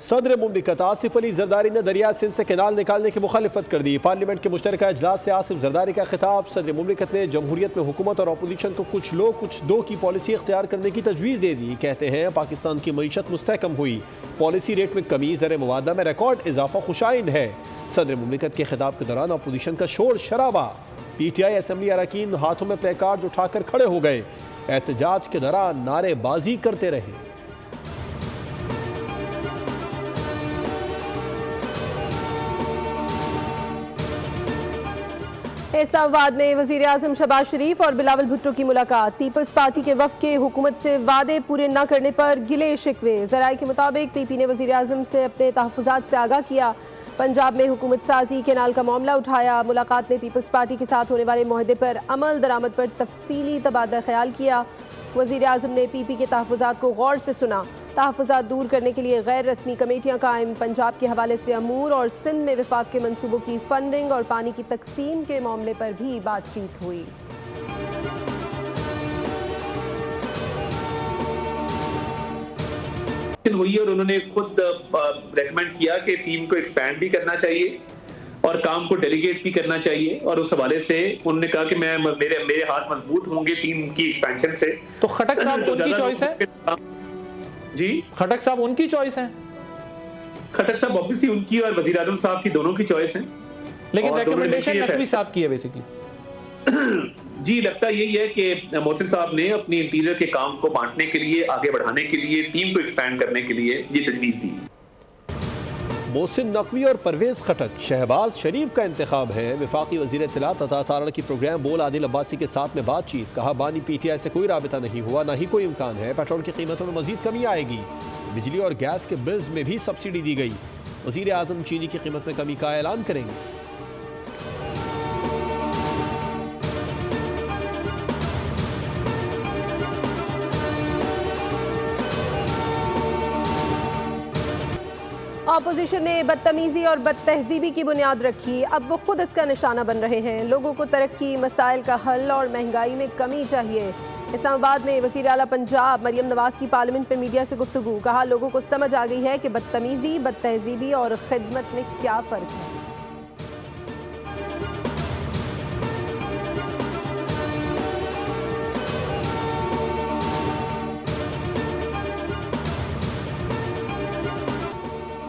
सदर मुमलिकत आसिफ अली जरदारी ने दरिया सिंध से कैनाल निकालने की मुखालिफत कर दी। पार्लियामेंट के मुश्तरका इजलास से आसिफ जरदारी का खिताब। सदर मुमलिकत ने जमहूरियत में हुकूमत और अपोजिशन को कुछ लोग कुछ दो की पॉलिसी इख्तियार करने की तजवीज़ दे दी। कहते हैं पाकिस्तान की मईशत मुस्तहकम हुई, पॉलिसी रेट में कमी, ज़र मुवादा में रिकॉर्ड इजाफा खुशाइन है। सदर मुमलिकत के खिताब के दौरान अपोजिशन का शोर शराबा। PTI असम्बली अरकान हाथों में प्ले कार्ड उठाकर खड़े हो गए। एहतजाज के दौरान नारेबाजी करते रहे। इस्लामाबाद में वज़ीर आज़म शहबाज शरीफ और बिलावल भुट्टो की मुलाकात। पीपल्स पार्टी के वफ़द के हुकूमत से वादे पूरे न करने पर गिले शिकवे। ज़राए के मुताबिक PP ने वज़ीर आज़म से अपने तहफ़्फ़ुज़ात से आगाह किया। पंजाब में हुकूमत साजी कैनाल का मामला उठाया। मुलाकात में पीपल्स पार्टी के साथ होने वाले मुआहदे पर अमल दरामद पर तफसीली तबादला ख्याल किया। वज़ीर आज़म ने PP के तहफ़्फ़ुज़ात को गौर से सुना। तहफ़्फ़ुज़ात दूर करने के लिए गैर रस्मी कमेटियाँ कायम। पंजाब के हवाले से अमूर और सिंध में विफाक के मनसूबों की फंडिंग और पानी की तकसीम के मामले पर भी बातचीत हुई। हुई और उन्होंने खुद रेकमेंड किया कि टीम को एक्सपैंड भी करना चाहिए और काम को डेलीगेट भी करना चाहिए। और उस हवाले से उन्होंने कहा कि मेरे हाथ मजबूत होंगे टीम की एक्सपेंशन से। तो खटक साहब उनकी चॉइस है जी, खटक साहब उनकी चॉइस है। खटक साहब ऑब्वियसली उनकी और वजीर आजम साहब की दोनों की चॉइस है, लेकिन रिकमेंडेशन नकवी साहब की है बेसिकली। जी, लगता यही है कि मोहसिन साहब ने अपनी इंटीरियर के काम को बांटने के लिए, आगे बढ़ाने के लिए, टीम को एक्सपैंड करने के लिए ये तजवीज़ दी। मोहसिन नकवी और परवेज खटक शहबाज शरीफ का इंतखाब है। वफाकी वज़ीर इत्तलात तथा तारण की प्रोग्राम बोल आदिल अब्बासी के साथ में बातचीत। कहा बानी PTI से कोई राबिता नहीं हुआ, ना ही कोई इम्कान है। पेट्रोल की कीमतों में मजीद कमी आएगी। बिजली और गैस के बिल्स में भी सब्सिडी दी गई। वज़ीर आज़म चीनी की कीमत में कमी का ऐलान करेंगे। अपोजिशन ने बदतमीजी और बदतहजीबी की बुनियाद रखी, अब वो खुद इसका निशाना बन रहे हैं। लोगों को तरक्की, मसाइल का हल और महंगाई में कमी चाहिए। इस्लामाबाद में वज़ीर आला पंजाब मरियम नवाज की पार्लियामेंट में मीडिया से गुफ्तगू। कहा लोगों को समझ आ गई है कि बदतमीजी, बदतहजीबी और खिदमत में क्या फ़र्क है।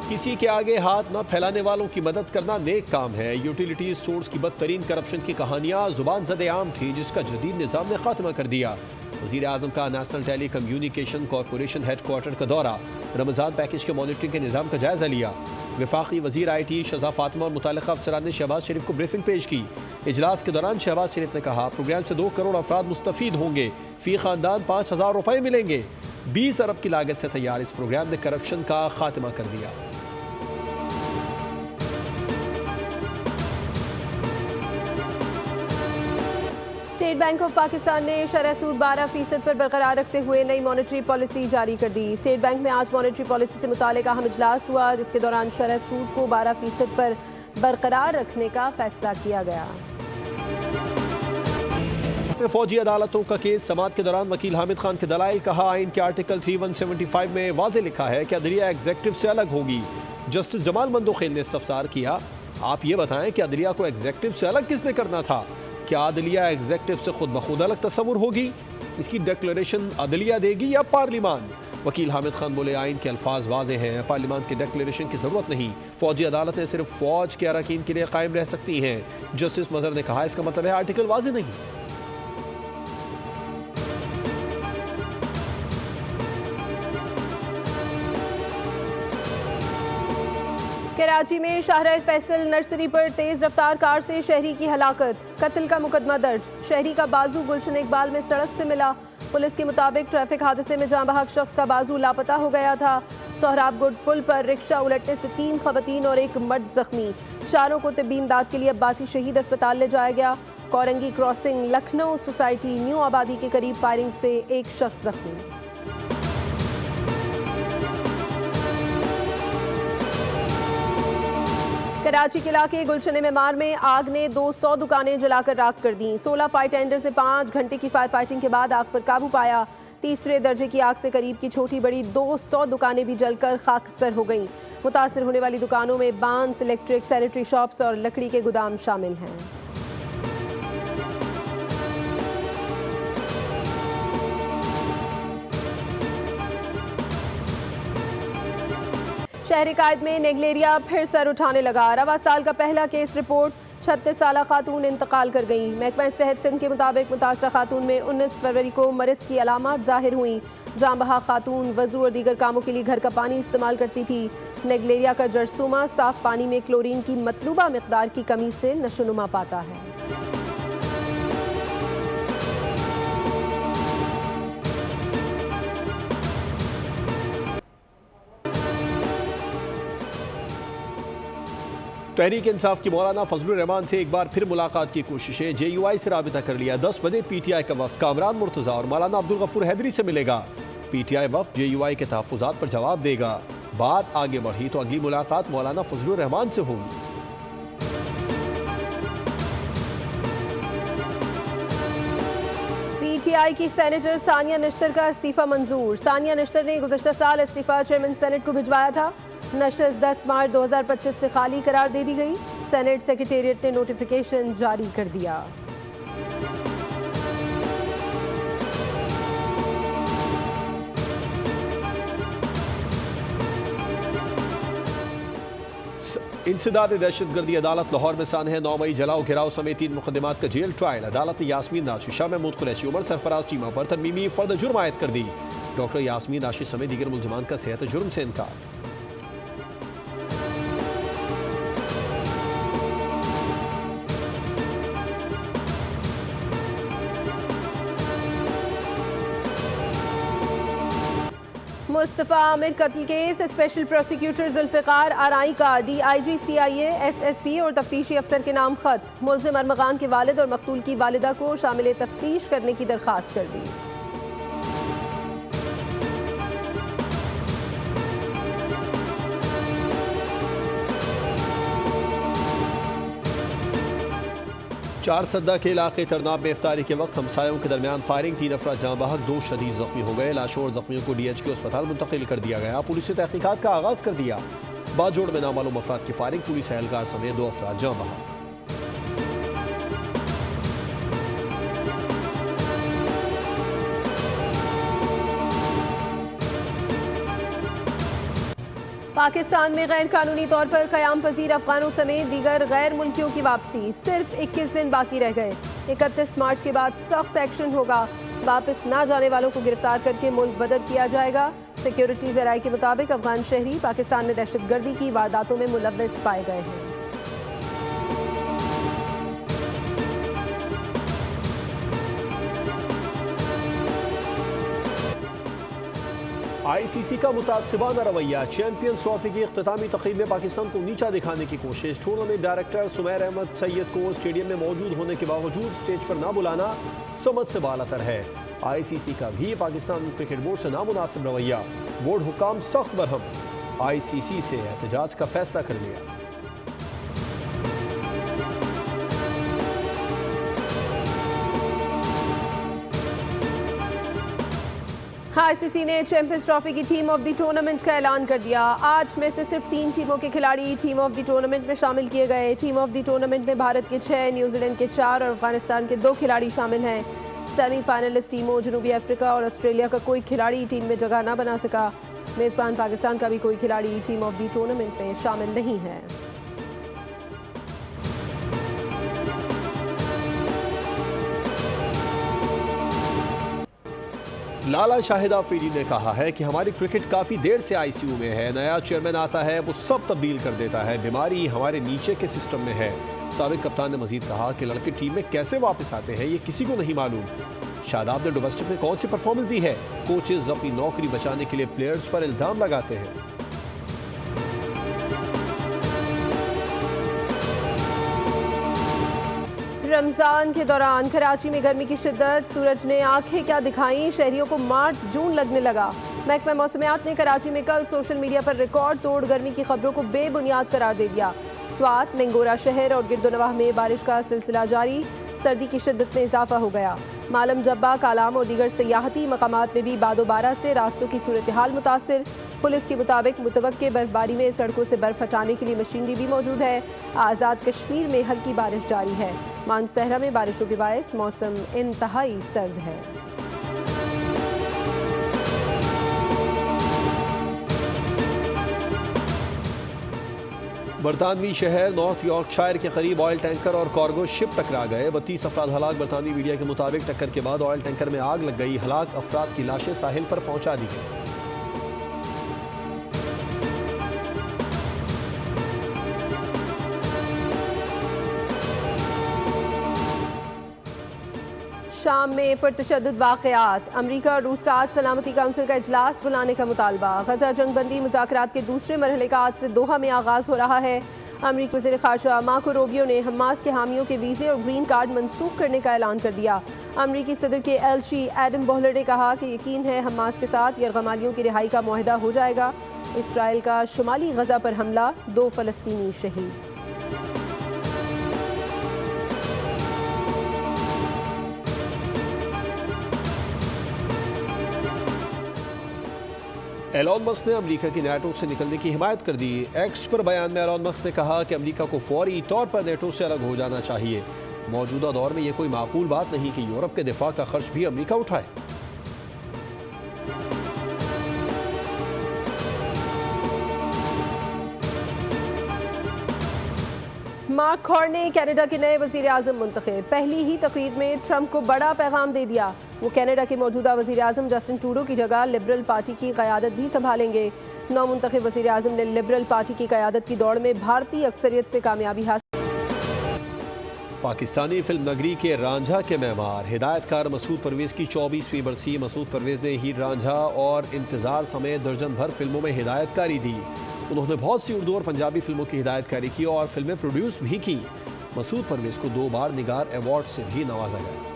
किसी के आगे हाथ न फैलाने वालों की मदद करना नेक काम है। यूटिलिटी स्टोर्स की बदतरीन करप्शन की कहानियाँ जुबान ज़द आम थी, जिसका जदीद निज़ाम ने खात्मा कर दिया। वज़ीर आज़म का national telecommunication corporation headquarter का दौरा। रमज़ान पैकेज के मॉनिटरिंग के निज़ाम का जायज़ा लिया। वफाकी वज़ीर IT शज़ा फातिमा और मुतालिका अफसरान ने शहबाज शरीफ को ब्रीफिंग पेश की। इजलास के दौरान शहबाज शरीफ ने कहा प्रोग्राम से 2 करोड़ अफराद मुस्तफ़ीद होंगे, फ़ी ख़ानदान 5,000 रुपये मिलेंगे। 20 अरब की लागत से तैयार इस प्रोग्राम ने करप्शन का खात्मा कर दिया। स्टेट बैंक ऑफ पाकिस्तान ने शरह सूद 12% पर बरकरार रखते हुए नई मॉनेटरी पॉलिसी जारी कर दी। स्टेट बैंक में आज मॉनेटरी पॉलिसी से मुतालिक अहम इजलास हुआ, जिसके दौरान शरह सूद को 12% पर बरकरार रखने का फैसला किया गया। फौजी अदालतों का केस समाअत के दौरान वकील हामिद खान के दलाइल। कहा आइन के आर्टिकल 3175 में वाज़े लिखा है कि अदलिया एग्जेक्टिव से अलग होगी। जस्टिस जमाल मंदोखेल ने इस्तफसार किया, आप ये बताएं कि अदलिया को एग्जेक्टिव से अलग किसने करना था? क्या अदलिया एग्जेक्टिव से खुद ब खुद अलग तस्वुर होगी? इसकी डिक्लेरेशन अदलिया देगी या पार्लिमान? वकील हामिद खान बोले आइन के अल्फाज वाज़े हैं, पार्लिमान की डिक्लेरेशन की ज़रूरत नहीं। फौजी अदालतें सिर्फ फौज के अरकान के लिए कायम रह सकती हैं। जस्टिस मजहर ने कहा इसका मतलब है आर्टिकल वाज़े नहीं। कराची में शाहराह फैसल नर्सरी पर तेज रफ्तार कार से शहरी की हलाकत, कत्ल का मुकदमा दर्ज। शहरी का बाजू गुलशन इकबाल में सड़क से मिला। पुलिस के मुताबिक ट्रैफिक हादसे में जाँ बहक शख्स का बाजू लापता हो गया था। सोहराबगुड पुल पर रिक्शा उलटने से 3 खवातीन और 1 मर्द जख्मी। चारों को तिब्बी इमदाद के लिए अब्बासी शहीद अस्पताल ले जाया गया। Korangi crossing Lucknow society new आबादी के करीब फायरिंग से 1 शख्स जख्मी। कराची के इलाके गुलशन मेमार में आग ने 200 दुकानें जलाकर राख कर दी। 16 फायर टेंडर से 5 घंटे की फायर फाइटिंग के बाद आग पर काबू पाया। तीसरे दर्जे की आग से करीब की छोटी बड़ी 200 दुकानें भी जलकर खाकस्तर हो गईं। मुतासिर होने वाली दुकानों में बांस, इलेक्ट्रिक, सैनिटरी शॉप्स और लकड़ी के गोदाम शामिल हैं। शहरी कायद में नेगलेरिया फिर सर उठाने लगा। रवा साल का पहला केस रिपोर्ट, 36 साला खातून इंतकाल कर गई। महकमा सेहत सिंध के मुताबिक मुतासरा खातून में 19 फरवरी को मरिज की अलामात जाहिर हुई। जाँ बहा खातून वजू और दीगर कामों के लिए घर का पानी इस्तेमाल करती थी। नेगलेरिया का जरसूमा साफ पानी में क्लोरीन की मतलूबा मिकदार की कमी से नशोनुमा पाता है। तहरीक इंसाफ की मौलाना फजलुर रहमान से एक बार फिर मुलाकात की कोशिशें। JUI से राबिता कर लिया। 10 बजे PTI का वफ्द कामरान मुर्तज़ा और मौलाना अब्दुल गफूर हैदरी से मिलेगा। PTI वफ्द JUI के तहफ़्फ़ुज़ात पर जवाब देगा। बात आगे बढ़ी तो अगली मुलाकात मौलाना फजलुर रहमान से होगी। PTI की सेनेटर सानिया निश्तर का इस्तीफा मंजूर। सानिया निश्तर ने गुज़श्ता साल इस्तीफा चेयरमैन सेनेट को भिजवाया था। नशस्त 10 मार्च 2025 से खाली करार दे दी गई। सेनेट सेक्रेटेरिएट ने नोटिफिकेशन जारी कर दिया। इंसदाद दहशतगर्दी अदालत लाहौर में सान है। 9 मई जलाओ घिराव समेत 3 मुकदमात का जेल ट्रायल। अदालत ने यास्मीन नाशी, शाह महमूद कुरैशी, उमर सरफराज चीमा पर तरमीमी फर्द जुर्म आयद कर दी। डॉक्टर यास्मीन नाशी समेत दीगर मुलजमान का सेहत जुर्म से इनकार। मुस्तफ़ा आमिर कत्ल case, special prosecutor Zulfikar RI का DIG CIA SSP और तफ्तीशी अफसर के नाम खत। मुल्ज़िम अरमगान के वालिद और मकतूल की वालिदा को शामिल तफ्तीश करने की दरख्वास्त कर दी। चार सद्दा के इलाके तरनाब में इफ्तारी के वक्त हमसायों के दरमियान फायरिंग। 3 अफराद जाँ बहक, 2 शदीद जख्मी हो गए। लाशों और जख्मियों को DHQ अस्पताल मुंतकिल कर दिया गया। पुलिस ने तहकीकात का आगाज़ कर दिया। बाजोड़ में नामालूम अफराद की फायरिंग, पुलिस एहलकार समेत 2 अफराद जाँ बहक। पाकिस्तान में गैर कानूनी तौर पर क़याम पजीर अफगानों समेत दीगर गैर मुल्कियों की वापसी। सिर्फ 21 दिन बाकी रह गए। 31 मार्च के बाद सख्त एक्शन होगा। वापस ना जाने वालों को गिरफ्तार करके मुल्क बदर किया जाएगा। सिक्योरिटी ज़राए के मुताबिक अफगान शहरी पाकिस्तान में दहशतगर्दी की वारदातों में मुलव्वस पाए गए हैं। ICC का मुतासिबाना रवैया। चैंपियंस ट्रॉफी की इख्तितामी तकरीब में पाकिस्तान को नीचा दिखाने की कोशिश। टूर्नामेंट डायरेक्टर सुमैर अहमद सैयद को स्टेडियम में मौजूद होने के बावजूद स्टेज पर ना बुलाना समझ से बालातर है। ICC का भी पाकिस्तान क्रिकेट बोर्ड से नामुनासिब रवैया। बोर्ड हुकाम सख्त बरहम। ICC से एहतजाज का फैसला कर लिया। ICC ने चैंपियंस ट्रॉफी की टीम ऑफ द टूर्नामेंट का ऐलान कर दिया। 8 में से सिर्फ 3 टीमों के खिलाड़ी टीम ऑफ द टूर्नामेंट में शामिल किए गए। टीम ऑफ द टूर्नामेंट में भारत के 6, न्यूजीलैंड के 4 और अफगानिस्तान के 2 खिलाड़ी शामिल हैं। सेमीफाइनलिस्ट टीमों जनूबी अफ्रीका और ऑस्ट्रेलिया का कोई खिलाड़ी टीम में जगह न बना सका। मेज़बान पाकिस्तान का भी कोई खिलाड़ी टीम ऑफ द टूर्नामेंट में शामिल नहीं है। लाला शाहिद आफरीदी ने कहा है कि हमारी क्रिकेट काफ़ी देर से ICU में है। नया चेयरमैन आता है वो सब तब्दील कर देता है। बीमारी हमारे नीचे के सिस्टम में है। साबिक कप्तान ने मजीद कहा कि लड़के टीम में कैसे वापस आते हैं ये किसी को नहीं मालूम। शादाब ने डोमेस्टिक में कौन सी परफॉर्मेंस दी है। कोचेज अपनी नौकरी बचाने के लिए प्लेयर्स पर इल्ज़ाम लगाते हैं। रमजान के दौरान कराची में गर्मी की शिद्दत, सूरज ने आंखें क्या दिखाई। शहरियों को मार्च जून लगने लगा। महकमा मौसमियात ने कराची में कल सोशल मीडिया पर रिकॉर्ड तोड़ गर्मी की खबरों को बेबुनियाद करार दे दिया। स्वात, मंगोरा शहर और गिरदोनवाह में बारिश का सिलसिला जारी। सर्दी की शिद्दत में इजाफा हो गया। मालम जब्बा, कालाम और दीगर सियाहती मकामात में भी बादोबारा से रास्तों की सूरत हाल मुतासिर। पुलिस के मुताबिक मुतवक्के बर्फबारी में सड़कों से बर्फ हटाने के लिए मशीनरी भी मौजूद है। आज़ाद कश्मीर में हल्की बारिश जारी है। मानसहरा में बारिशों के बायस मौसम इंतहाई सर्द है। बरतानवी शहर नॉर्थ यॉर्कशायर के करीब ऑयल टैंकर और कार्गो शिप टकरा गए। 32 अफराद हलाक। बरतानवी मीडिया के मुताबिक टक्कर के बाद ऑयल टैंकर में आग लग गई। हलाक अफराद की लाशें साहिल पर पहुंचा दी गई। शाम में पुरतशद्दुद वाक़यात। अमरीका और रूस का आज सलामती काउंसिल का इजलास बुलाने का मुतालबा। गजा जंग बंदी मुज़ाकरात के दूसरे मरहले का आज से दोहा में आगाज़ हो रहा है। अमरीकी वज़ीर ख़ारजा मार्को रूबियो ने हमास के हामियों के वीज़े और ग्रीन कार्ड मनसूख करने का ऐलान कर दिया। अमरीकी सदर के एलची एडम बोहलर ने कहा कि यकीन है हमास के साथ यरगमालियों की रिहाई का मुआहदा हो जाएगा। इसराइल का शुमाली गजा पर हमला, 2 फ़लस्तीनी शहीद। एलॉन मस्क ने अमेरिका की नेटो से निकलने की हिमायत कर दी। एक्स पर बयान में एलॉन मस्क ने कहा कि अमेरिका को फौरी तौर पर नेटो से अलग हो जाना चाहिए। मौजूदा दौर में यह कोई माकूल बात नहीं कि यूरोप के दिफा का खर्च भी अमेरिका उठाए। मार्क कॉर्ने कनाडा के नए वज़ीर आज़म मुंतखब। पहली ही तकरीर में ट्रंप को बड़ा पैगाम दे दिया। वो कनाडा के मौजूदा वज़ीर आज़म जस्टिन ट्रूडो की जगह लिबरल पार्टी की क़यादत भी संभालेंगे। नौमुंतखब वज़ीर आज़म ने लिबरल पार्टी की क़यादत की दौड़ में भारतीय अक्सरियत से कामयाबी हासिल। पाकिस्तानी फिल्म नगरी के रांझा के मेहमान हिदायतकार मसूद परवेज़ की 24वीं बरसी। मसूद परवेज़ ने हीर रांझा और इंतज़ार समेत दर्जन भर फिल्मों में हिदायतकारी दी। उन्होंने बहुत सी उर्दू और पंजाबी फिल्मों की हिदायतकारी की और फिल्में प्रोड्यूस भी की। मसूद परवेज़ को 2 बार निगार अवार्ड से भी नवाजा गया।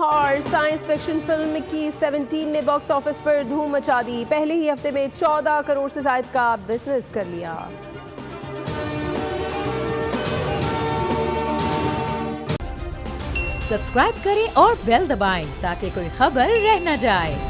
और साइंस फिक्शन फिल्म मिकी 17 ने बॉक्स ऑफिस पर धूम मचा दी। पहले ही हफ्ते में 14 करोड़ से ज्यादा का बिजनेस कर लिया। सब्सक्राइब करें और बेल दबाएं ताकि कोई खबर रह न जाए।